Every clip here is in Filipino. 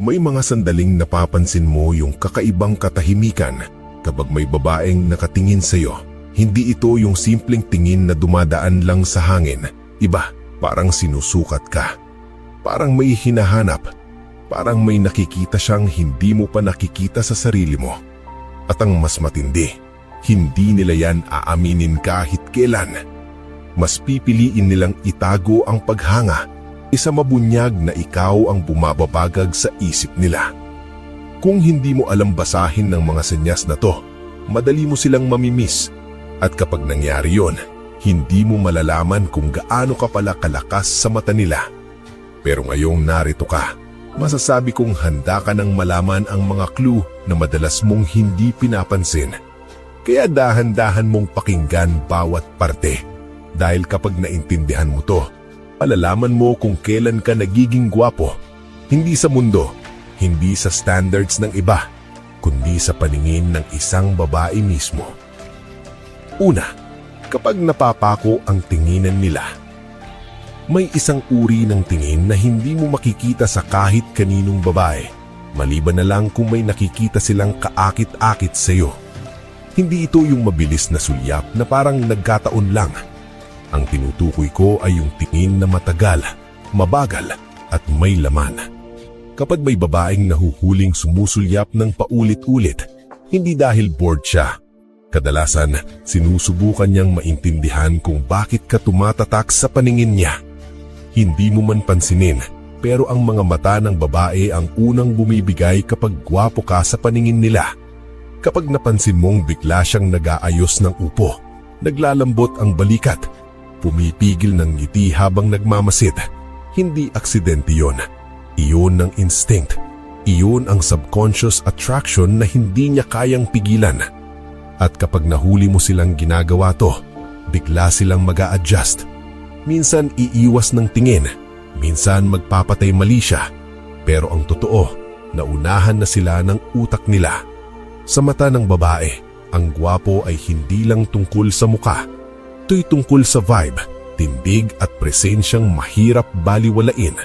May mga sandaling napapansin mo yung kakaibang katahimikan kapag may babaeng nakatingin sa'yo. Hindi ito yung simpleng tingin na dumadaan lang sa hangin. Iba, parang sinusukat ka. Parang may hinahanap. Parang may nakikita siyang hindi mo pa nakikita sa sarili mo. At ang mas matindi, hindi nila yan aaminin kahit kailan. Mas pipiliin nilang itago ang paghanga, isa mabunyag na ikaw ang bumababagag sa isip nila. Kung hindi mo alam basahin ng mga senyas na to, madali mo silang mamimiss. At kapag nangyari yon, hindi mo malalaman kung gaano ka pala kalakas sa mata nila. Pero ngayong narito ka, masasabi kong handa ka nang malaman ang mga clue na madalas mong hindi pinapansin. Kaya dahan-dahan mong pakinggan bawat parte. Dahil kapag naintindihan mo to, malalaman mo kung kailan ka nagiging gwapo. Hindi sa mundo, hindi sa standards ng iba, kundi sa paningin ng isang babae mismo. Una, kapag napapako ang tinginan nila. May isang uri ng tingin na hindi mo makikita sa kahit kaninong babae, maliban na lang kung may nakikita silang kaakit-akit sa iyo. Hindi ito yung mabilis na sulyap na parang nagkataon lang. Ang tinutukoy ko ay yung tingin na matagal, mabagal at may laman. Kapag may babaeng nahuhuling sumusulyap ng paulit-ulit, hindi dahil bored siya. Kadalasan, sinusubukan niyang maintindihan kung bakit ka tumatatak sa paningin niya. Hindi mo man pansinin, pero ang mga mata ng babae ang unang bumibigay kapag gwapo ka sa paningin nila. Kapag napansin mong bigla siyang nag-aayos ng upo, naglalambot ang balikat, pumipigil ng ngiti habang nagmamasid, hindi aksidente yon. Iyon ang instinct. Iyon ang subconscious attraction na hindi niya kayang pigilan. At kapag nahuli mo silang ginagawa to, bigla silang mag-a-adjust. Minsan iiwas ng tingin, minsan magpapatay mali siya. Pero ang totoo, naunahan na sila ng utak nila. Sa mata ng babae, ang gwapo ay hindi lang tungkol sa muka. Ito'y tungkol sa vibe, tindig at presensyang mahirap baliwalain.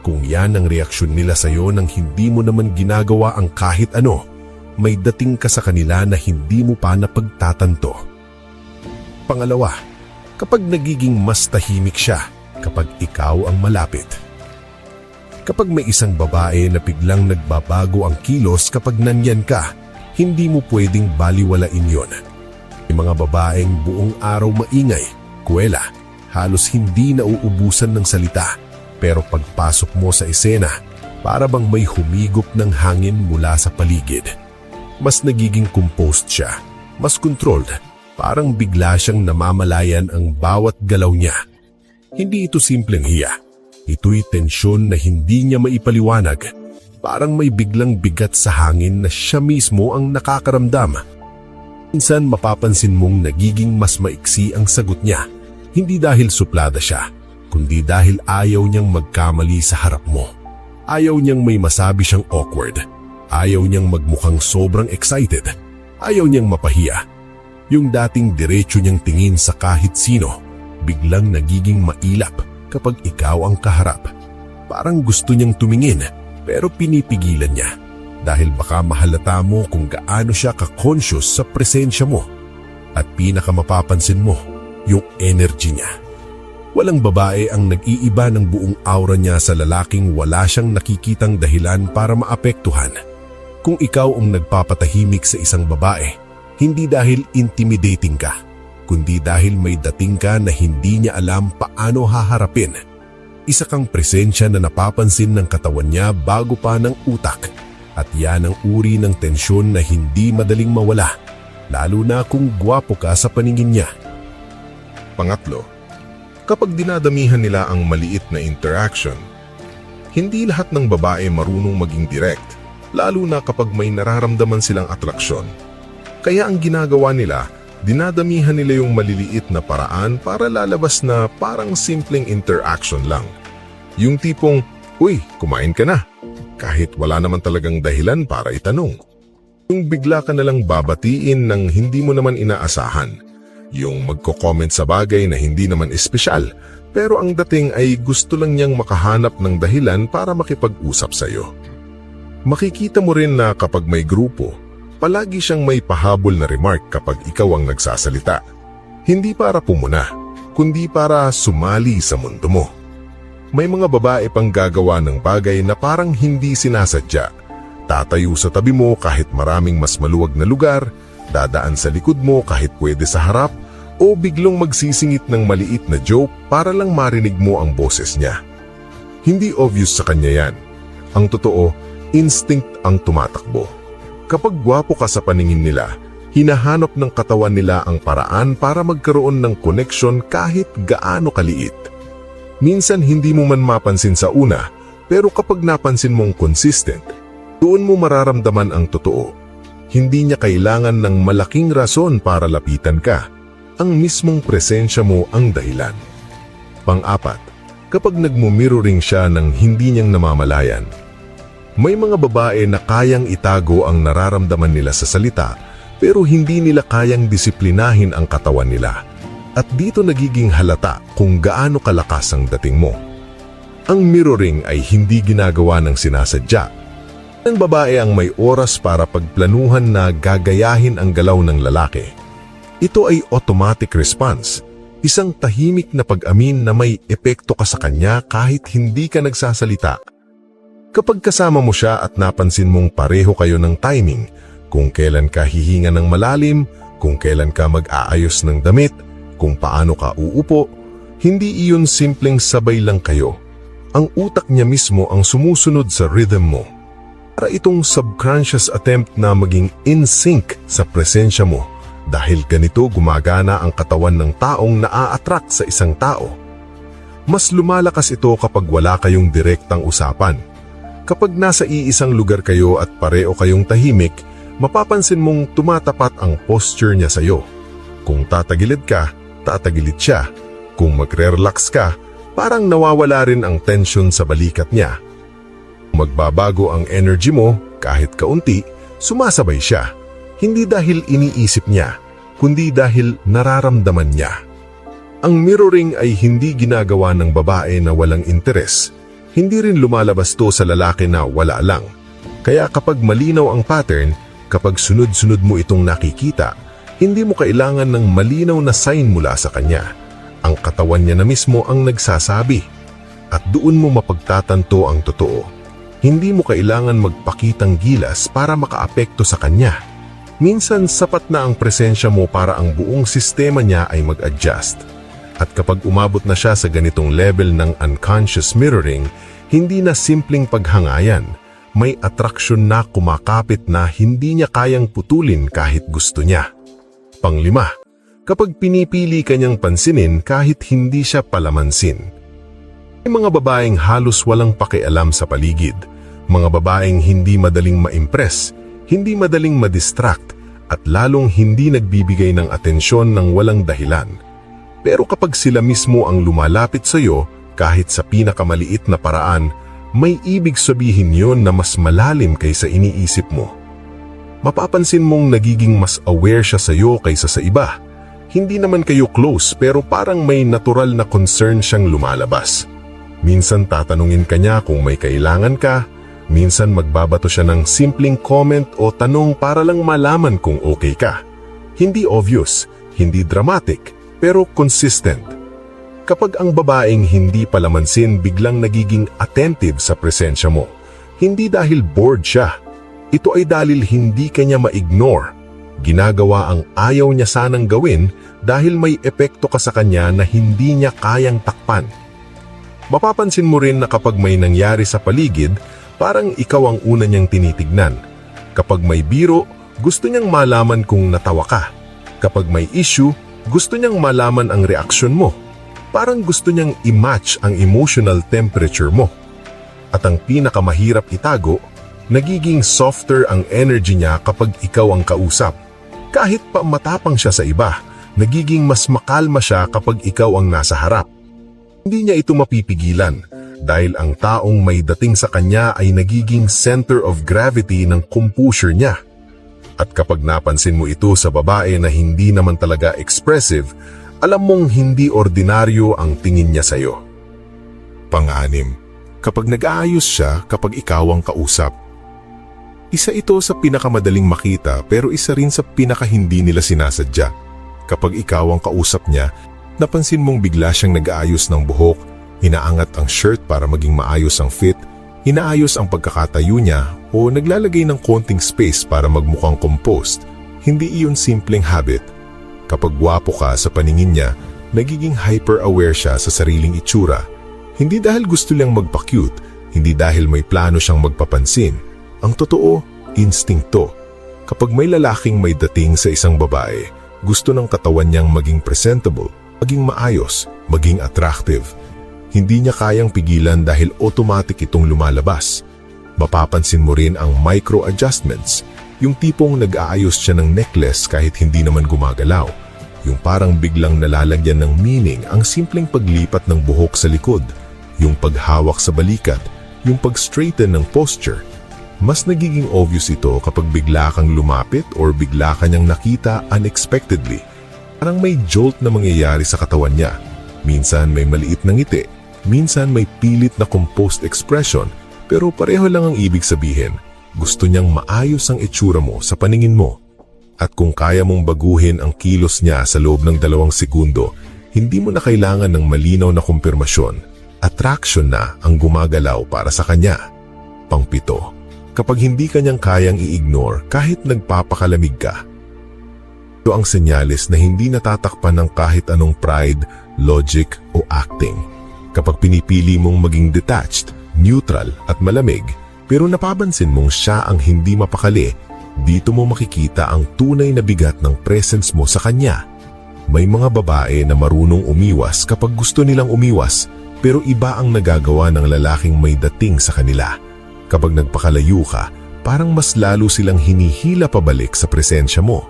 Kung yan ang reaksyon nila sa'yo nang hindi mo naman ginagawa ang kahit ano, may dating ka sa kanila na hindi mo pa napagtatanto. Pangalawa, kapag nagiging mas tahimik siya kapag ikaw ang malapit. Kapag may isang babae na biglang nagbabago ang kilos kapag nandyan ka, hindi mo pwedeng baliwalain yon. May mga babaeng buong araw maingay, kuwela, halos hindi nauubusan ng salita. Pero pagpasok mo sa esena, para bang may humigop ng hangin mula sa paligid. Mas nagiging composed siya, mas controlled, parang bigla siyang namamalayan ang bawat galaw niya. Hindi ito simpleng hiya, ito'y tensyon na hindi niya maipaliwanag. Parang may biglang bigat sa hangin na siya mismo ang nakakaramdam. Minsan mapapansin mong nagiging mas maiksi ang sagot niya, hindi dahil suplada siya, kundi dahil ayaw niyang magkamali sa harap mo. Ayaw niyang may masabi siyang awkward. Ayaw niyang magmukhang sobrang excited. Ayaw niyang mapahiya. Yung dating diretso niyang tingin sa kahit sino, biglang nagiging mailap kapag ikaw ang kaharap. Parang gusto niyang tumingin, pero pinipigilan niya. Dahil baka mahalata mo kung gaano siya ka-conscious sa presensya mo. At pinakamapapansin mo, yung energy niya. Walang babae ang nag-iiba ng buong aura niya sa lalaking wala siyang nakikitang dahilan para maapektuhan. Kung ikaw ang nagpapatahimik sa isang babae, hindi dahil intimidating ka, kundi dahil may dating ka na hindi niya alam paano haharapin. Isa kang presensya na napapansin ng katawan niya bago pa ng utak. At yan ang uri ng tensyon na hindi madaling mawala, lalo na kung gwapo ka sa paningin niya. Pangatlo, kapag dinadamihan nila ang maliit na interaction, hindi lahat ng babae marunong maging direct, lalo na kapag may nararamdaman silang atraksyon. Kaya ang ginagawa nila, dinadamihan nila yung maliliit na paraan para lalabas na parang simpleng interaction lang. Yung tipong, "Uy, kumain ka na," kahit wala naman talagang dahilan para itanong. Yung bigla ka nalang babatiin ng hindi mo naman inaasahan. Yung magko-comment sa bagay na hindi naman espesyal, pero ang dating ay gusto lang niyang makahanap ng dahilan para makipag-usap sa'yo. Makikita mo rin na kapag may grupo, palagi siyang may pahabol na remark kapag ikaw ang nagsasalita. Hindi para pumuna, kundi para sumali sa mundo mo. May mga babae pang gagawa ng bagay na parang hindi sinasadya. Tatayo sa tabi mo kahit maraming mas maluwag na lugar, dadaan sa likod mo kahit pwede sa harap, o biglang magsisingit ng maliit na joke para lang marinig mo ang boses niya. Hindi obvious sa kanya yan. Ang totoo, instinct ang tumatakbo. Kapag gwapo ka sa paningin nila, hinahanap ng katawan nila ang paraan para magkaroon ng koneksyon kahit gaano kaliit. Minsan hindi mo man mapansin sa una, pero kapag napansin mong consistent, doon mo mararamdaman ang totoo. Hindi niya kailangan ng malaking rason para lapitan ka. Ang mismong presensya mo ang dahilan. Pang-apat, kapag nagmumirroring siya ng hindi niyang namamalayan. May mga babae na kayang itago ang nararamdaman nila sa salita, pero hindi nila kayang disiplinahin ang katawan nila. At dito nagiging halata kung gaano kalakas ang dating mo. Ang mirroring ay hindi ginagawa ng sinasadya. Ang babae ang may oras para pagplanuhan na gagayahin ang galaw ng lalaki. Ito ay automatic response, isang tahimik na pag-amin na may epekto ka sa kanya kahit hindi ka nagsasalita. Kapag kasama mo siya at napansin mong pareho kayo ng timing, kung kailan ka hihinga ng malalim, kung kailan ka mag-aayos ng damit, kung paano ka uupo, hindi iyon simpleng sabay lang kayo. Ang utak niya mismo ang sumusunod sa rhythm mo. Para itong subconscious attempt na maging in sync sa presensya mo dahil ganito gumagana ang katawan ng taong naa-attract sa isang tao. Mas lumalakas ito kapag wala kayong direktang usapan. Kapag nasa iisang lugar kayo at pareo kayong tahimik, mapapansin mong tumatapat ang posture niya sa iyo. Kung tatagilid ka, tatagilid siya. Kung magre-relax ka, parang nawawala rin ang tension sa balikat niya. Magbabago ang energy mo kahit kaunti, sumasabay siya. Hindi dahil iniisip niya, kundi dahil nararamdaman niya. Ang mirroring ay hindi ginagawa ng babae na walang interes. Hindi rin lumalabas to sa lalaki na wala lang. Kaya kapag malinaw ang pattern, kapag sunod-sunod mo itong nakikita, hindi mo kailangan ng malinaw na sign mula sa kanya. Ang katawan niya na mismo ang nagsasabi. At doon mo mapagtatanto ang totoo. Hindi mo kailangan magpakitang gilas para makaapekto sa kanya. Minsan sapat na ang presensya mo para ang buong sistema niya ay mag-adjust. At kapag umabot na siya sa ganitong level ng unconscious mirroring, hindi na simpleng paghangayan. May attraction na kumakapit na hindi niya kayang putulin kahit gusto niya. Panglima, kapag pinipili kanyang pansinin kahit hindi siya palamansin. May mga babaeng halos walang pakialam sa paligid. Mga babaeng hindi madaling ma-impress, hindi madaling ma-distract, at lalong hindi nagbibigay ng atensyon ng walang dahilan. Pero kapag sila mismo ang lumalapit sa iyo, kahit sa pinakamaliit na paraan, may ibig sabihin yon na mas malalim kaysa iniisip mo. Mapapansin mong nagiging mas aware siya sa iyo kaysa sa iba. Hindi naman kayo close pero parang may natural na concern siyang lumalabas. Minsan tatanungin ka niya kung may kailangan ka, minsan magbabato siya ng simpleng comment o tanong para lang malaman kung okay ka. Hindi obvious, hindi dramatic, pero consistent. Kapag ang babaeng hindi palamansin biglang nagiging attentive sa presensya mo, hindi dahil bored siya. Ito ay dahil hindi kanya ma-ignore. Ginagawa ang ayaw niya sanang gawin dahil may epekto ka sa kanya na hindi niya kayang takpan. Mapapansin mo rin na kapag may nangyari sa paligid, parang ikaw ang una niyang tinitignan. Kapag may biro, gusto niyang malaman kung natawa ka. Kapag may issue, gusto niyang malaman ang reaksyon mo. Parang gusto niyang i-match ang emotional temperature mo. At ang pinakamahirap itago, nagiging softer ang energy niya kapag ikaw ang kausap. Kahit pa matapang siya sa iba, nagiging mas makalma siya kapag ikaw ang nasa harap. Hindi niya ito mapipigilan dahil ang taong may dating sa kanya ay nagiging center of gravity ng composure niya. At kapag napansin mo ito sa babae na hindi naman talaga expressive, alam mong hindi ordinaryo ang tingin niya sa'yo. Pang-anim, kapag nag-aayos siya kapag ikaw ang kausap. Isa ito sa pinakamadaling makita pero isa rin sa pinaka hindi nila sinasadya. Kapag ikaw ang kausap niya, napansin mong bigla siyang nag-aayos ng buhok, inaangat ang shirt para maging maayos ang fit, inaayos ang pagkakatayo niya o naglalagay ng konting space para magmukhang composed. Hindi iyon simpleng habit. Kapag gwapo ka sa paningin niya, nagiging hyper-aware siya sa sariling itsura. Hindi dahil gusto niyang magpa-cute, hindi dahil may plano siyang magpapansin. Ang totoo, instinto. Kapag may lalaking may dating sa isang babae, gusto ng katawan niyang maging presentable, maging maayos, maging attractive. Hindi niya kayang pigilan dahil automatic itong lumalabas. Mapapansin mo rin ang micro-adjustments, yung tipong nag-aayos siya ng necklace kahit hindi naman gumagalaw. Yung parang biglang nalalagyan ng meaning ang simpleng paglipat ng buhok sa likod, yung paghawak sa balikat, yung pag-straighten ng posture. Mas nagiging obvious ito kapag bigla kang lumapit or bigla kanyang nakita unexpectedly. Parang may jolt na mangyayari sa katawan niya. Minsan may maliit na ngiti, minsan may pilit na composed expression, pero pareho lang ang ibig sabihin. Gusto niyang maayos ang itsura mo sa paningin mo. At kung kaya mong baguhin ang kilos niya sa loob ng 2 segundo, hindi mo na kailangan ng malinaw na kumpirmasyon. Attraction na ang gumagalaw para sa kanya. Pang-7. Kapag hindi kanyang kayang i-ignore kahit nagpapakalamig ka. Ito ang senyales na hindi natatakpan ng kahit anong pride, logic o acting. Kapag pinipili mong maging detached, neutral at malamig, pero napapansin mong siya ang hindi mapakali, dito mo makikita ang tunay na bigat ng presence mo sa kanya. May mga babae na marunong umiwas kapag gusto nilang umiwas, pero iba ang nagagawa ng lalaking may dating sa kanila. Kapag nagpakalayo ka, parang mas lalo silang hinihila pabalik sa presensya mo.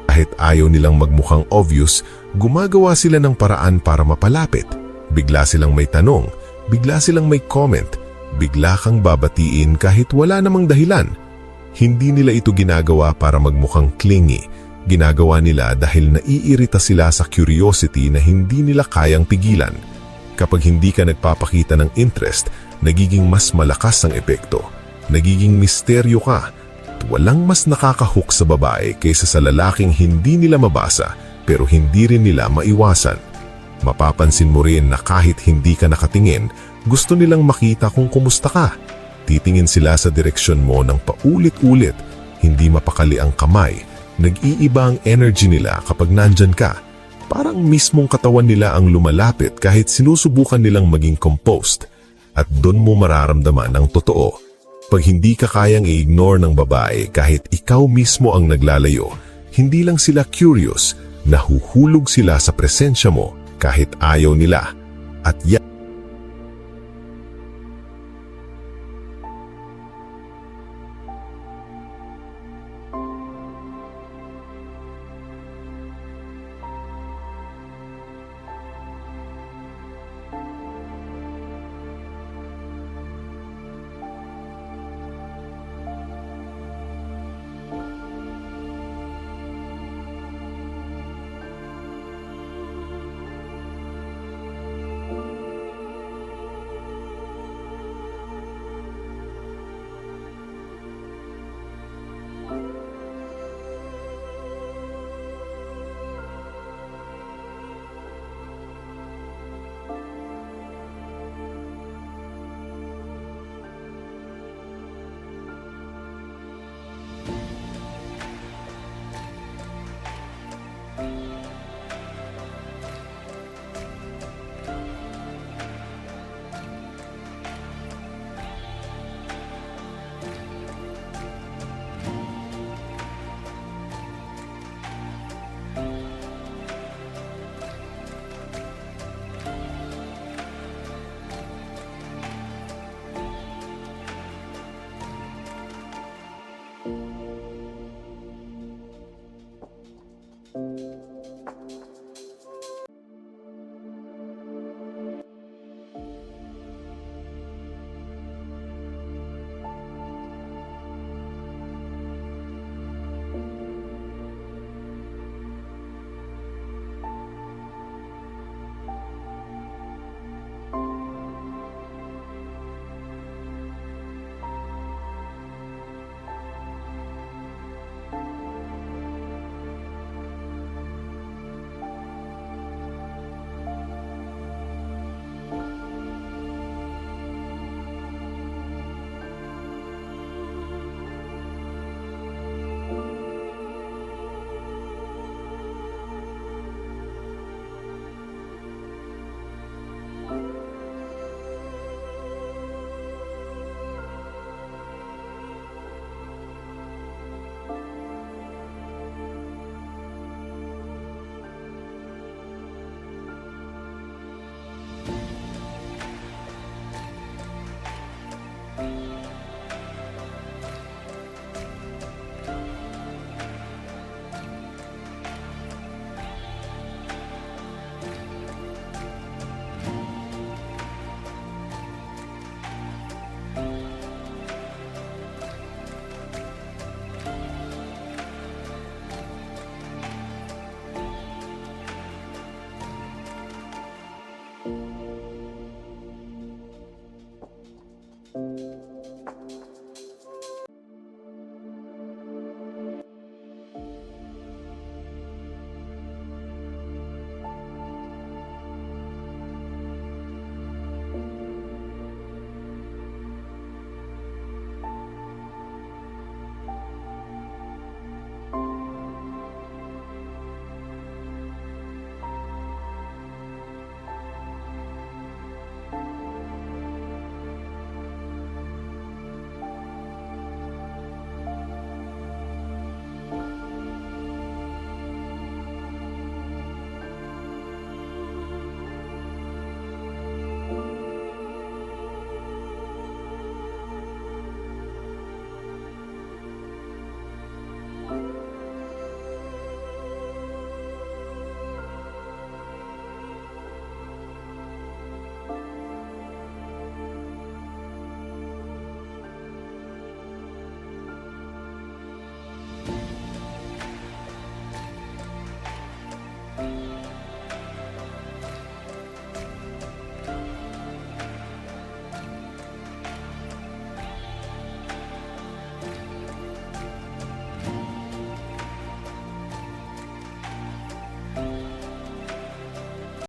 Kahit ayaw nilang magmukhang obvious, gumagawa sila ng paraan para mapalapit. Bigla silang may tanong, bigla silang may comment, bigla kang babatiin kahit wala namang dahilan. Hindi nila ito ginagawa para magmukhang clingy. Ginagawa nila dahil naiirita sila sa curiosity na hindi nila kayang pigilan. Kapag hindi ka nagpapakita ng interest, nagiging mas malakas ang epekto. Nagiging misteryo ka. At walang mas nakakahook sa babae kaysa sa lalaking hindi nila mabasa pero hindi rin nila maiwasan. Mapapansin mo rin na kahit hindi ka nakatingin, gusto nilang makita kung kumusta ka. Titingin sila sa direksyon mo ng paulit-ulit, hindi mapakali ang kamay. Nag-iiba ang energy nila kapag nandyan ka. Parang mismong katawan nila ang lumalapit kahit sinusubukan nilang maging composed. At doon mo mararamdaman ang totoo. Pag hindi ka kayang i-ignore ng babae kahit ikaw mismo ang naglalayo, hindi lang sila curious, nahuhulog sila sa presensya mo kahit ayaw nila. At